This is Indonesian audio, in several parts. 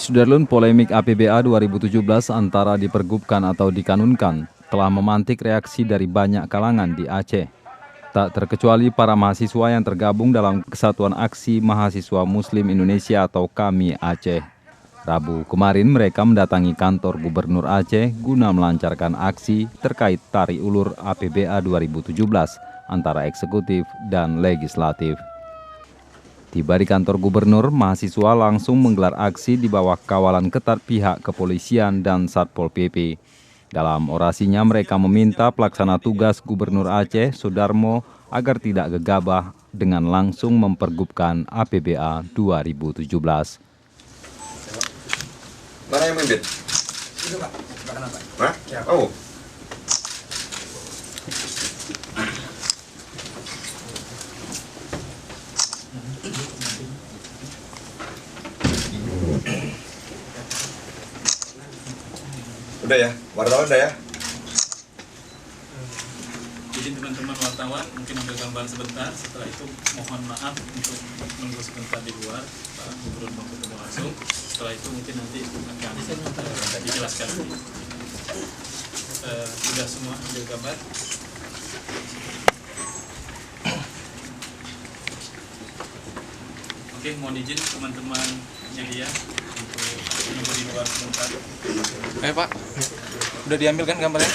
Sudarlun, polemik APBA 2017 antara dipergubkan atau dikanunkan telah memantik reaksi dari banyak kalangan di Aceh. Tak terkecuali para mahasiswa yang tergabung dalam Kesatuan Aksi Mahasiswa Muslim Indonesia atau KAMI Aceh. Rabu kemarin mereka mendatangi kantor Gubernur Aceh guna melancarkan aksi terkait tarik ulur APBA 2017 antara eksekutif dan legislatif. Tiba di kantor gubernur, mahasiswa langsung menggelar aksi di bawah kawalan ketat pihak kepolisian dan Satpol PP. Dalam orasinya mereka meminta pelaksana tugas Gubernur Aceh, Sudarmo, agar tidak gegabah dengan langsung mempergubkan APBA 2017. Mana yang mimpin? Itu Pak, belakang Pak. Hah? Ya. Oh. Udah ya, wartawan udah ya. Izin teman-teman wartawan mungkin ambil gambar sebentar. Setelah itu mohon maaf untuk menunggu sebentar di luar. Pak Gubernur mau ketemu langsung. Setelah itu mungkin nanti akan dijelaskan. Sudah semua ambil gambar. Oke, mohon izin teman-teman media untuk menunggu di luar sebentar. Pak, udah diambil kan gambarnya?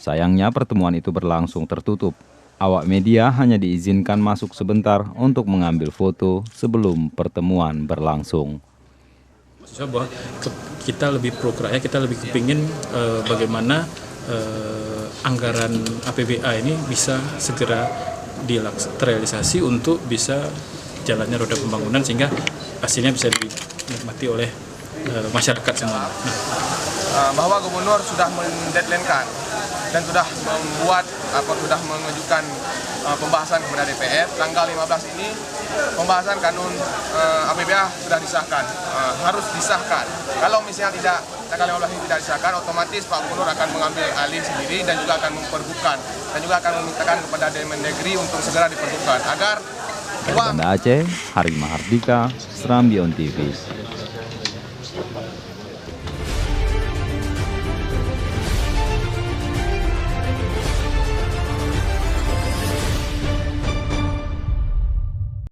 Sayangnya pertemuan itu berlangsung tertutup. Awak media hanya diizinkan masuk sebentar untuk mengambil foto sebelum pertemuan berlangsung. Maksudnya bahwa kita lebih pro rakyat, kita lebih kepingin bagaimana anggaran APBA ini bisa segera terrealisasi untuk bisa jalannya roda pembangunan sehingga hasilnya bisa dinikmati oleh masyarakat semua. Bahwa gubernur sudah mendeadline-kan dan sudah membuat sudah mengajukan pembahasan kepada DPR tanggal 15 ini. Pembahasan kanun APBA sudah disahkan, harus disahkan. Kalau misalnya tidak tanggal 15 ini tidak disahkan, otomatis Pak Gubernur akan mengambil alih sendiri dan juga akan mempergubkan dan juga akan memintakan kepada Kemendagri untuk segera dipergubkan agar Banda Aceh, Hari Mahardika, Serambi On TV.